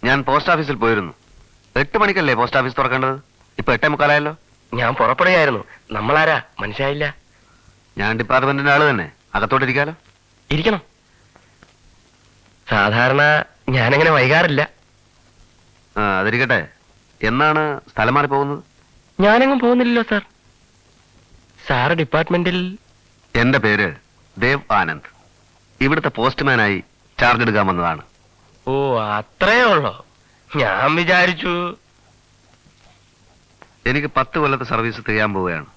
ഞാൻ പോസ്റ്റ് ഓഫീസിൽ പോയിരുന്നു. 8 മണിക്കല്ലേ പോസ്റ്റ് ഓഫീസ് തുറക്കേണ്ടത്? ഇപ്പൊ 8:45 ഞാൻ പുറപ്പെടുകയായിരുന്നു. നമ്മളാരാ മനസ്സിലായില്ല. ഞാൻ ഡിപ്പാർട്ട്മെന്റിന്റെ ആള് തന്നെ. അകത്തോട്ടിരിക്കാലോ? ഇരിക്കണം. സാധാരണ ഞാനങ്ങനെ വൈകാറില്ല. അതിരിക്കട്ടെ. എന്നാണ് സ്ഥലം മാറി പോകുന്നത്? ഞാനെങ്ങും പോകുന്നില്ലല്ലോ സാർ. സാറ് ഡിപ്പാർട്ട്മെന്റിൽ? എന്റെ പേര് ദേവ് ആനന്ദ്. ഇവിടുത്തെ പോസ്റ്റ്മാനായി ചാർജ് എടുക്കാൻ വന്നതാണ്. ഓ, അത്രേ ഉള്ളോ? ഞാൻ വിചാരിച്ചു. എനിക്ക് 10 കൊല്ലത്തെ സർവീസ് തികയാൻ പോവുകയാണ്.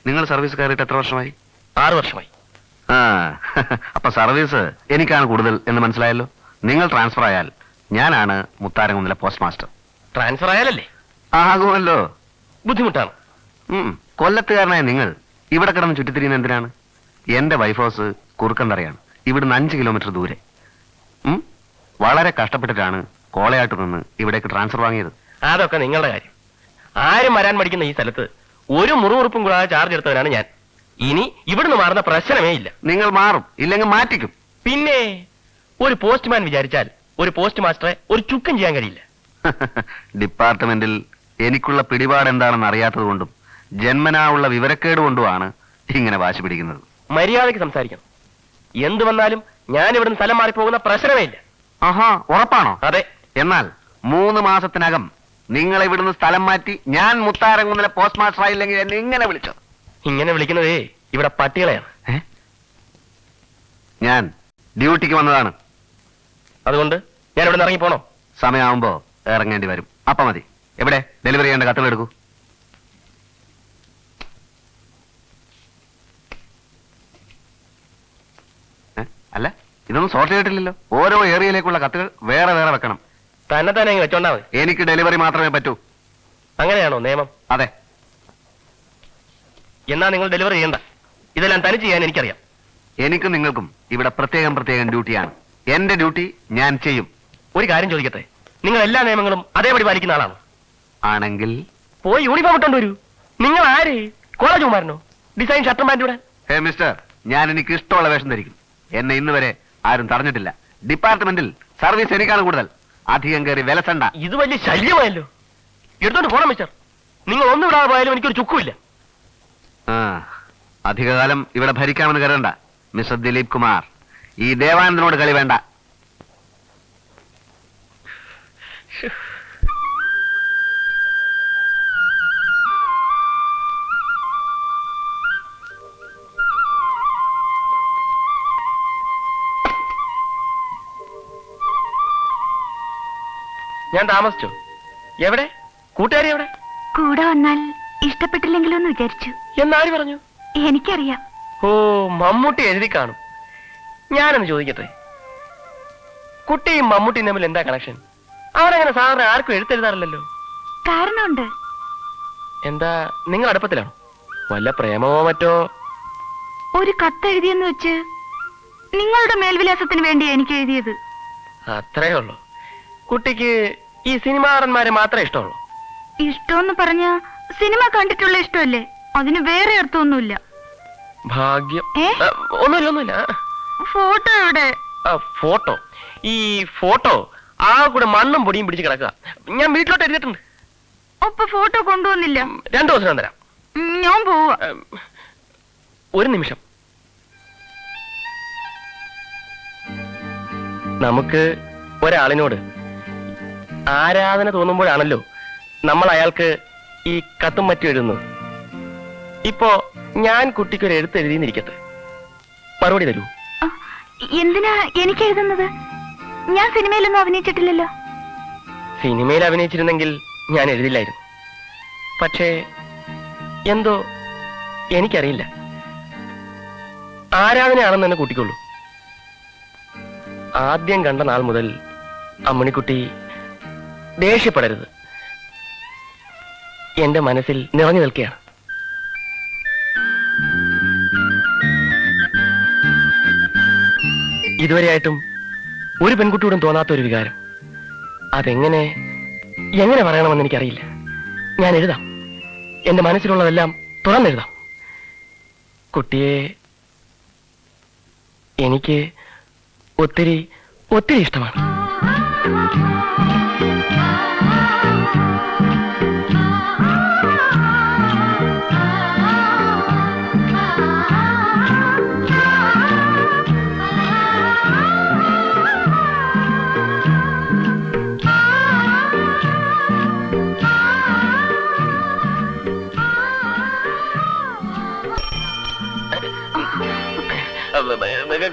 നിങ്ങൾ സർവീസ് കയറിയിട്ട് എത്ര വർഷമായി? 6 വർഷമായി. അപ്പൊ സർവീസ് എനിക്കാണ് കൂടുതൽ എന്ന് മനസ്സിലായല്ലോ. നിങ്ങൾ ട്രാൻസ്ഫർ ആയാൽ ഞാനാണ് മുത്താരംകുന്നിലെ പോസ്റ്റ് മാസ്റ്റർ. ട്രാൻസ്ഫർ ആയാലല്ലേ? ആകുമല്ലോ. ബുദ്ധിമുട്ടാണ്. കൊല്ലത്തുകാരനായ നിങ്ങൾ ഇവിടെ കിടന്ന് ചുറ്റിത്തിരിയുന്ന എന്തിനാണ്? എന്റെ വൈഫ് ഹൗസ് കുറുക്കന്തറയാണ്. ഇവിടുന്ന് 5 കിലോമീറ്റർ ദൂരെ. വളരെ കഷ്ടപ്പെട്ടിട്ടാണ് കോളയാട്ട് നിന്ന് ഇവിടേക്ക് ട്രാൻസ്ഫർ വാങ്ങിയത്. അതൊക്കെ നിങ്ങളുടെ കാര്യം. ആരും വരാൻ മടിക്കുന്ന ഈ സ്ഥലത്ത് ഒരു മുറിവുറുപ്പും കൂടാതെ ചാർജ് എടുത്തവനാണ് ഞാൻ. ഇനി ഇവിടുന്ന് മാറുന്ന പ്രശ്നമേ ഇല്ല. നിങ്ങൾ മാറും, ഇല്ലെങ്കിൽ മാറ്റിക്കും. പിന്നെ ഒരു പോസ്റ്റ്മാൻ വിചാരിച്ചാൽ ഒരു പോസ്റ്റ് മാസ്റ്ററെ ഒരു ചുക്കും ചെയ്യാൻ കഴിയില്ല. ഡിപ്പാർട്ട്മെന്റിൽ എനിക്കുള്ള പിടിപാട് എന്താണെന്ന് അറിയാത്തത് കൊണ്ടും ജന്മനാ ഉള്ള വിവരക്കേട് കൊണ്ടുമാണ് ഇങ്ങനെ വാശി പിടിക്കുന്നത്. മര്യാദയ്ക്ക് സംസാരിക്കണം. എന്ത് വന്നാലും ഞാൻ ഇവിടുന്ന് സ്ഥലം മാറിപ്പോകുന്ന പ്രശ്നമേ ഇല്ല. ആഹാ, ഉറപ്പാണോ? അതെ. എന്നാൽ 3 മാസത്തിനകം നിങ്ങൾ ഇവിടുന്ന് സ്ഥലം മാറ്റി ഞാൻ മുത്താരംകുന്നിലെ പോസ്റ്റ് മാസ്റ്റർ ആയില്ലെങ്കിൽ എന്നെ ഇങ്ങനെ വിളിച്ചോ? ഇങ്ങനെ വിളിക്കുന്നതേ ഇവിടെ പട്ടികളെയാണ്. ഞാൻ ഡ്യൂട്ടിക്ക് വന്നതാണ്. അതുകൊണ്ട് ഞാൻ ഇവിടെ നിന്ന് ഇറങ്ങി പോണോ? സമയമാകുമ്പോ ഇറങ്ങേണ്ടി വരും. അപ്പൊ മതി. എവിടെ ഡെലിവറി ചെയ്യേണ്ട കത്തുകൾ എടുക്കൂ. അല്ല, ഇതൊന്നും സോർട്ട് ചെയ്തിട്ടില്ലല്ലോ. ഓരോ ഏരിയയിലേക്കുള്ള കത്തുകൾ വേറെ വേറെ വെക്കണം. തന്നെ വെച്ചോണ്ടാ മതി. എനിക്ക് ഡെലിവറി മാത്രമേ പറ്റൂ. അങ്ങനെയാണോ നിയമം? അതെ. എന്നാ നിങ്ങൾ ഡെലിവറി ചെയ്യണ്ട. ഇതെല്ലാം തനിച്ച് ചെയ്യാൻ എനിക്കറിയാം. എനിക്കും നിങ്ങൾക്കും ഇവിടെ പ്രത്യേകം ഡ്യൂട്ടിയാണ്. എന്റെ ഡ്യൂട്ടി ഞാൻ ചെയ്യും. ഒരു കാര്യം ചോദിക്കട്ടെ, നിങ്ങൾ എല്ലാ നിയമങ്ങളും അതേപടി പാലിക്കുന്ന ആളാണോ? ആണെങ്കിൽ പോയി യൂണിഫോം ഇട്ടോണ്ട് വരൂ. നിങ്ങൾ ആര്? കോളേജ് കുമാരനോ? ഡിസൈൻ ഷർട്ടും പാൻറ് ഇവിടെ? ഹേ മിസ്റ്റർ, ഞാൻ എനിക്ക് ഇഷ്ടമുള്ള വേഷം ധരിക്കും. എന്നെ ഇന്ന് വരെ ആരും തടഞ്ഞിട്ടില്ല. ഡിപ്പാർട്ട്മെന്റിൽ സർവീസ് എനിക്കാണ് കൂടുതൽ. അധികം കയറി വിലസണ്ട. ഇത് വലിയ ശല്യമായല്ലോ. എടുത്തോണ്ട് പോണം മിസ്റ്റർ. നിങ്ങൾ ഒന്നും ഇടാതെ പോയാലും എനിക്കൊരു ചുക്കുമില്ല. അധികകാലം ഇവിടെ ഭരിക്കാമെന്ന് കരുതണ്ട മിസ്റ്റർ ദിലീപ് കുമാർ. ഈ ദേവാനന്ദനോട് കളി വേണ്ട. ഞാൻ താമസിച്ചോ? എവിടെ? കൂട്ടുകാരി എവിടെ? കൂടെ വന്നാൽ ഇഷ്ടപ്പെട്ടില്ലെങ്കിലോ എന്ന് വിചാരിച്ചു. എന്നാര് പറഞ്ഞു? എനിക്കറിയാം. ഓ, മമ്മൂട്ടി എഴുതി കാണും. ഞാനൊന്ന് ചോദിക്കട്ടെ, കുട്ടിയും മമ്മൂട്ടിയും തമ്മിൽ എന്താ കണക്ഷൻ? അവരങ്ങനെ സാറിന് ആർക്കും എഴുത്തെഴുതാറില്ലല്ലോ. കാരണമുണ്ട്. എന്താ, നിങ്ങൾ അടുപ്പത്തിലാണോ? വല്ല പ്രേമമോ മറ്റോ? ഒരു കത്തെഴുതിയെന്ന് വെച്ച് നിങ്ങളുടെ മേൽവിലാസത്തിന് വേണ്ടിയാ എനിക്ക് എഴുതിയത്. അത്രേ ഉള്ളൂ. കുട്ടിക്ക് ഈ സിനിമാടന്മാരെ മാത്രമേ ഇഷ്ടമുള്ളൂ? ഇഷ്ടമെന്ന് പറഞ്ഞ സിനിമ കണ്ടിട്ടുള്ള ഇഷ്ടമല്ലേ, അതിന് വേറെ അർത്ഥമൊന്നുമില്ല. ഭാഗ്യം. ഒന്നുമില്ല. ഫോട്ടോ എവിടെ? ഫോട്ടോ? ഈ ഫോട്ടോ ആ കൂടെ മണ്ണും പൊടിയും പിടിച്ച് കിടക്കുക. ഞാൻ വീട്ടിലോട്ട് എഴുതിയിട്ടുണ്ട്. അപ്പൊ ഫോട്ടോ കൊണ്ടുവന്നില്ല? 2 ദിവസം തരാം. ഞാൻ പോവാ. ഒരു നിമിഷം. നമുക്ക് ഒരാളിനോട് ആരാധന തോന്നുമ്പോഴാണല്ലോ നമ്മൾ അയാൾക്ക് ഈ കത്തും മറ്റും എഴുതുന്നത്. ഇപ്പോ ഞാൻ കുട്ടിക്കൊരു എഴുത്ത് എഴുതിയിരിക്കട്ടെ, മറുപടി തരൂ. എന്തിനാ എനിക്ക് എഴുതുന്നത്? ഞാൻ സിനിമയിലൊന്നും അഭിനയിച്ചിട്ടില്ലല്ലോ. സിനിമയിൽ അഭിനയിച്ചിരുന്നെങ്കിൽ ഞാൻ എഴുതില്ലായിരുന്നു. പക്ഷേ എന്തോ എനിക്കറിയില്ല, ആരാധനയാണെന്ന് തന്നെ കൂട്ടിക്കൊള്ളൂ. ആദ്യം കണ്ട നാൾ മുതൽ അമ്മണിക്കുട്ടി ദേഷ്യപ്പെടരുത്, എന്റെ മനസ്സിൽ നിറഞ്ഞു നിൽക്കുകയാണ്. ഇതുവരെയായിട്ടും ഒരു പെൺകുട്ടിയോടും തോന്നാത്ത ഒരു വികാരം. അതെങ്ങനെ പറയണമെന്ന് എനിക്കറിയില്ല. ഞാൻ എഴുതാം. എന്റെ മനസ്സിലുള്ളതെല്ലാം തുറന്നെഴുതാം. കുട്ടിയെ എനിക്ക് ഒത്തിരി ഇഷ്ടമാണ്.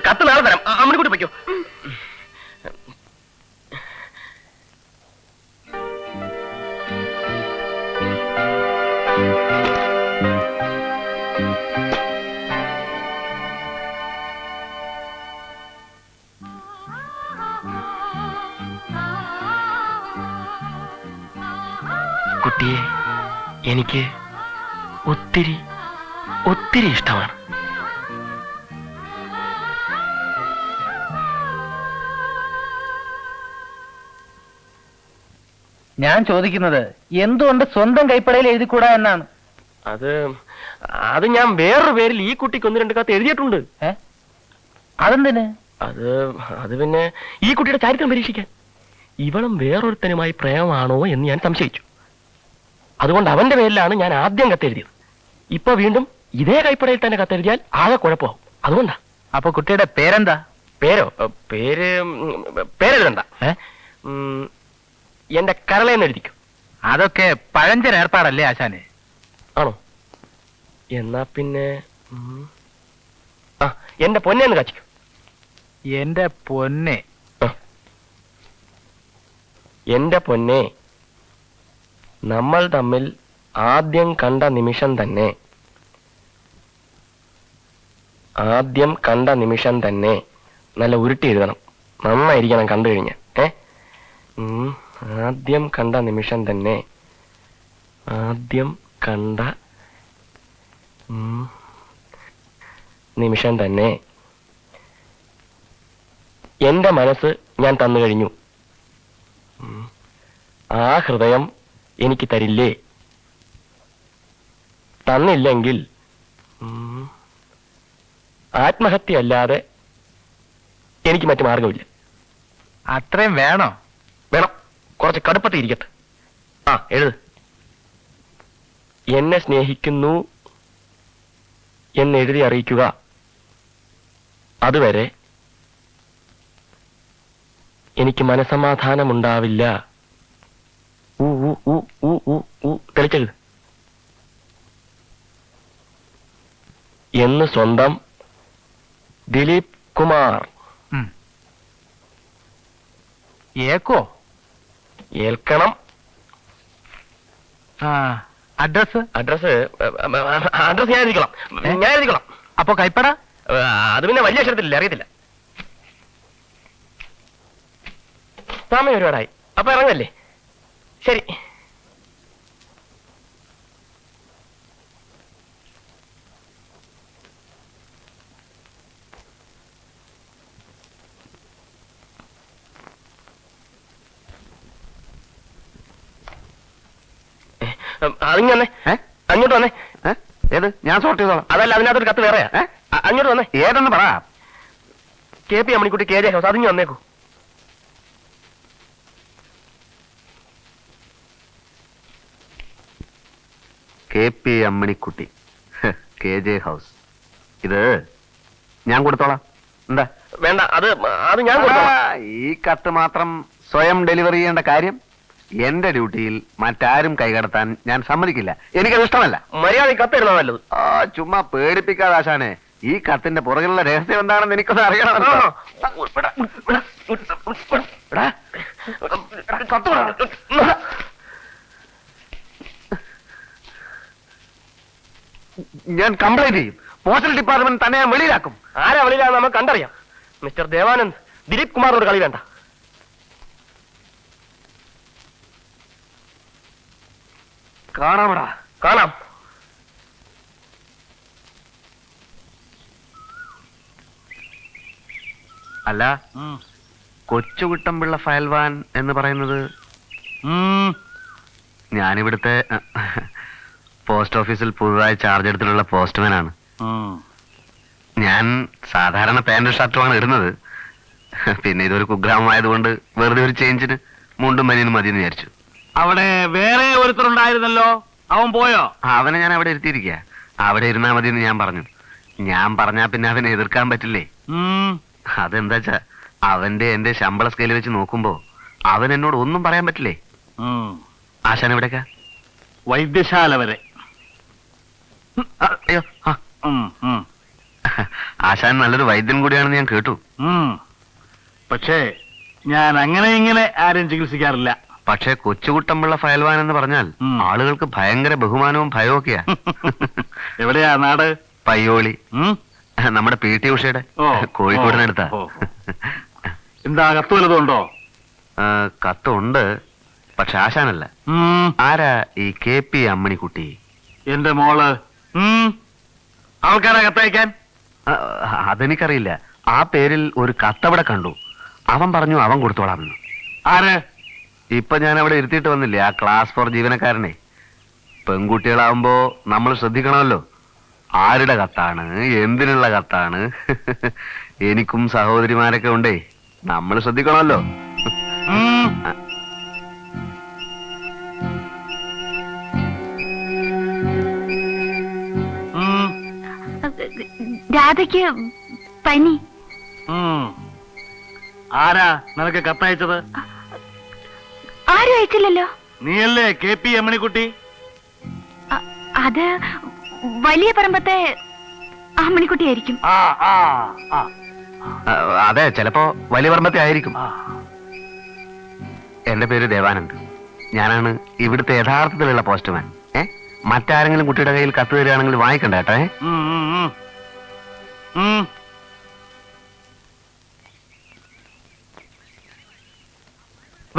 കത്ത് നാളെ തരാം. അമ്മണിക്കുട്ടി പൊയ്ക്കോ. കുട്ടിയെ എനിക്ക് ഒത്തിരി ഒത്തിരി ഇഷ്ടമാണ്. ഞാൻ ചോദിക്കുന്നത് എന്തുകൊണ്ട് സ്വന്തം കൈപ്പടയിൽ എഴുതിക്കൂടാ എന്നാണ്. അത് ഞാൻ വേറൊരു പേരിൽ ഈ കുട്ടിക്ക് 1-2 കത്ത് എഴുതിയിട്ടുണ്ട്. അതെന്തിന്? അത് പിന്നെ ഈ കുട്ടിയുടെ ചരിത്രം പരീക്ഷിക്കാൻ. ഇവളും വേറൊരുത്തനുമായി പ്രേമമാണോ എന്ന് ഞാൻ സംശയിച്ചു. അതുകൊണ്ട് അവന്റെ പേരിലാണ് ഞാൻ ആദ്യം കത്തെഴുതിയത്. ഇപ്പൊ വീണ്ടും ഇതേ കൈപ്പടയിൽ തന്നെ കത്തെഴുതിയാൽ ആകെ കുഴപ്പമാവും. അതുകൊണ്ടാ. അപ്പൊ കുട്ടിയുടെ പേരെന്താ? പേരെഴുതണ്ട. എന്റെ കരളയെന്ന് എഴുതിക്കും. അതൊക്കെ പഴഞ്ചൻ ഏർപ്പാടല്ലേ ആശാനെ? ആണോ? എന്നാ പിന്നെ എന്റെ പൊന്നെന്ന് കാച്ചിക്കും. എന്റെ പൊന്നെ. എന്റെ പൊന്നെ, നമ്മൾ തമ്മിൽ ആദ്യം കണ്ട നിമിഷം തന്നെ നല്ല ഉരുട്ടി എഴുതണം. നന്നായിരിക്കണം കണ്ടു കഴിഞ്ഞാൽ. ആദ്യം കണ്ട നിമിഷം തന്നെ എന്റെ മനസ്സ് ഞാൻ തന്നു കഴിഞ്ഞു. ആ ഹൃദയം എനിക്ക് തരില്ലേ? തന്നില്ലെങ്കിൽ ആത്മഹത്യ അല്ലാതെ എനിക്ക് മറ്റു മാർഗമില്ല. അത്രയും വേണോ? വേണം. കുറച്ച് കടുപ്പത്തിൽ ഇരിക്കട്ടെ. എഴുത്. എന്നെ സ്നേഹിക്കുന്നു എന്നെഴുതി അറിയിക്കുക. അതുവരെ എനിക്ക് മനസമാധാനമുണ്ടാവില്ല. തെളിച്ചെഴുത്. എന്ന് സ്വന്തം ദിലീപ് കുമാർ. ഏക്കോ? ഏൽക്കണം. അഡ്രസ് ഞാൻ എഴുതിക്കണം. അപ്പൊ കൈപ്പട? അത് പിന്നെ വലിയ അക്ഷരത്തിലില്ല, അറിയത്തില്ല. സമയം ഒരുപാടായി. അപ്പൊ ഇറങ്ങല്ലേ? ശരി. അതിങ്ങ് വന്നേ. അങ്ങോട്ട് വന്നേ. ഏത്? ഞാൻ സോർട്ട് ചെയ്തോളാം. അതല്ല, അതിനകത്തൊരു കത്ത് വേറെയാ. അങ്ങോട്ട് വന്നേ. ഏതെന്ന് പറ. KP Ammanikutty KJ house. അതിങ്ങ് വന്നേക്കൂ. KP Ammanikutty, KJ house. ഇത് ഞാൻ കൊടുത്തോളാം. എന്താ? വേണ്ട, അത് ഞാൻ കൊടുത്തോളാം. ഈ കത്ത് മാത്രം സ്വയം ഡെലിവറി ചെയ്യേണ്ട കാര്യം എന്റെ ഡ്യൂട്ടിയിൽ മറ്റാരും കൈകടത്താൻ ഞാൻ സമ്മതിക്കില്ല. എനിക്കത് ഇഷ്ടമല്ല. മര്യാദ കത്തിരുന്നാ നല്ലത്. ചുമ്മാ പേടിപ്പിക്കാതെ ആശാനെ. ഈ കത്തിന്റെ പുറകിലുള്ള രഹസ്യം എന്താണെന്ന് എനിക്കൊന്ന് അറിയണമല്ലോ. ഞാൻ കംപ്ലൈന്റ് ചെയ്യും. പോസ്റ്റൽ ഡിപ്പാർട്ട്മെന്റ് തന്നെ ഞാൻ വെളിയിലാക്കും. ആരാ വെളിയിലാന്ന് നമുക്ക് കണ്ടറിയാം. മിസ്റ്റർ ദേവാനന്ദ്, ദിലീപ് കുമാറിനോട് കളി വേണ്ട. കാണാമടാ. കാണാം. അല്ല, കൊച്ചുകുട്ടമ്പിള്ള ഫയൽവാൻ എന്ന് പറയുന്നത് ഞാനിവിടുത്തെ പോസ്റ്റ് ഓഫീസിൽ പുതുതായി ചാർജ് എടുത്തിട്ടുള്ള പോസ്റ്റ്മാനാണ്. ഞാൻ സാധാരണ പാന്റും ഷർട്ടുമാണ് ഇടുന്നത്. പിന്നെ ഇതൊരു കുഗ്രാമമായതുകൊണ്ട് വെറുതെ ഒരു ചേഞ്ചിന് മുണ്ടും ബനിയനും മതിയെന്ന് വിചാരിച്ചു. അവിടെ വേറെ ഒരുത്തരുണ്ടായിരുന്നല്ലോ, അവൻ പോയോ? അവനെ ഞാൻ അവിടെ ഇരുത്തിയിരിക്കുക. അവിടെ ഇരുന്നാ മതിയെന്ന് ഞാൻ പറഞ്ഞു. ഞാൻ പറഞ്ഞാ പിന്നെ അവനെ എതിർക്കാൻ പറ്റില്ലേ. അതെന്താ വെച്ചാ അവന്റെ എന്റെ ശമ്പള സ്കെയിൽ വെച്ച് നോക്കുമ്പോ അവൻ എന്നോട് ഒന്നും പറയാൻ പറ്റില്ലേ. ആശാൻ എവിടേക്കാ? വൈദ്യശാല വരെ. അയ്യോ, ആശാൻ നല്ലൊരു വൈദ്യൻ കൂടിയാണെന്ന് ഞാൻ കേട്ടു. പക്ഷേ ഞാൻ അങ്ങനെ ഇങ്ങനെ ആരെയും ചികിത്സിക്കാറില്ല. പക്ഷേ കൊച്ചുകുട്ടമ്പിള്ള ഫയൽവാൻ എന്ന് പറഞ്ഞാൽ ആളുകൾക്ക് ഭയങ്കര ബഹുമാനവും ഭയവും ഒക്കെയാ. എവിടെയാ നാട്? പയ്യോളി, നമ്മുടെ PT ഉഷയുടെ കോഴിക്കോടിനടുത്താ. എന്താ കത്ത് വല്ലതുണ്ടോ? കത്തുണ്ട്, പക്ഷെ ആശാനല്ല. ആരാ ഈ KP അമ്മണിക്കുട്ടി? എന്റെ മോള്. ആൾക്കാരാ കത്തയക്കാൻ? അതെനിക്കറിയില്ല. ആ പേരിൽ ഒരു കത്തവിടെ കണ്ടു. അവൻ പറഞ്ഞു അവൻ കൊടുത്തോളാമെന്ന്. ആര്? ഇപ്പൊ ഞാൻ അവിടെ ഇരുത്തിയിട്ട് വന്നില്ലേ, ആ ക്ലാസ് 4 ജീവനക്കാരനെ. പെൺകുട്ടികളാവുമ്പോ നമ്മൾ ശ്രദ്ധിക്കണമല്ലോ, ആരുടെ കത്താണ്, എന്തിനുള്ള കത്താണ്. എനിക്കും സഹോദരിമാരൊക്കെ ഉണ്ടേ, നമ്മൾ ശ്രദ്ധിക്കണമല്ലോ. രാധയ്ക്ക് പനി. ആരാ നിനക്ക് കത്തയച്ചത്? ആരും അയച്ചില്ലല്ലോ. നീയല്ലേ KP അമ്മണിക്കുട്ടി? അത് വലിയ പറമ്പത്തെ അമ്മണിക്കുട്ടിയായിരിക്കും. അതെ, ചിലപ്പോ വലിയ പറമ്പത്തെ ആയിരിക്കും. എന്റെ പേര് ദേവാനന്ദ്. ഞാനാണ് ഇവിടുത്തെ യഥാർത്ഥത്തിലുള്ള പോസ്റ്റ്മാൻ. മറ്റാരെങ്കിലും കുട്ടിയുടെ കയ്യിൽ കത്ത് തരികയാണെങ്കിൽ വാങ്ങിക്കണ്ട കേട്ടോ.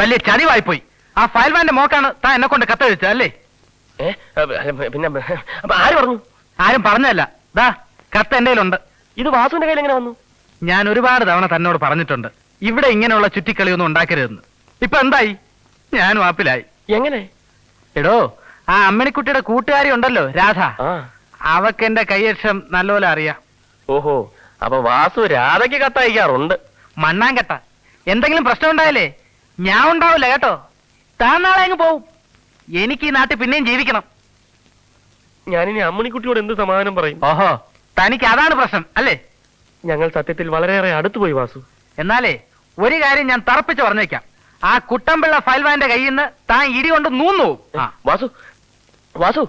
വലിയ ചതിവായിപ്പോയി. ആ ഫയൽവാന്റെ മോക്കാണ് താൻ എന്നെ കൊണ്ട് കത്തെഴുത്തത് അല്ലേ? പിന്നെ അപ്പൊ ആര് പറഞ്ഞു? ആരും പറഞ്ഞല്ല. ദാ കത്ത് എന്റെ കയ്യിലുണ്ട്. ഇത് വാസുവിന്റെ കയ്യിൽ എങ്ങനെ വന്നു? ഞാൻ ഒരുപാട് തവണ തന്നോട് പറഞ്ഞിട്ടുണ്ട് ഇവിടെ ഇങ്ങനെയുള്ള ചുറ്റിക്കളിയൊന്നും ഉണ്ടാക്കരുതെന്ന്. ഇപ്പൊ എന്തായി? ഞാനും ആപ്പിലായി. എങ്ങനെ? എടോ, ആ അമ്മണിക്കുട്ടിയുടെ കൂട്ടുകാരി ഉണ്ടല്ലോ രാധ, ആ. അവക്ക് എന്റെ കൈയക്ഷരം നല്ലപോലെ അറിയാം. ഓഹോ, അപ്പൊ വാസു രാധയ്ക്ക് കത്തയക്കാറുണ്ട്. മണ്ണാങ്കട്ട, എന്തെങ്കിലും പ്രശ്നം ഉണ്ടായാലേ ഞാൻ ഉണ്ടാവില്ല കേട്ടോ. താൻ നാളെ അങ്ങ് പോവും. എനിക്ക് ഈ നാട്ടിൽ പിന്നെയും ജീവിക്കണം. ഞാനിനി അമ്മണിക്കുട്ടിയോട് എന്ത് സമാധാനം പറയും? ഓഹോ, തനിക്ക് അതാണ് പ്രശ്നം അല്ലേ? ഞങ്ങൾ സത്യത്തിൽ വളരെയേറെ അടുത്തുപോയി വാസു. എന്നാലേ ഒരു കാര്യം ഞാൻ തറപ്പിച്ച് പറഞ്ഞേക്കാം. ആ കുട്ടമ്പിള്ള ഫയൽവാന്റെ കയ്യിൽ നിന്ന് താൻ ഇടി കൊണ്ട് നൂന്നു പോവും. വാസു വാസു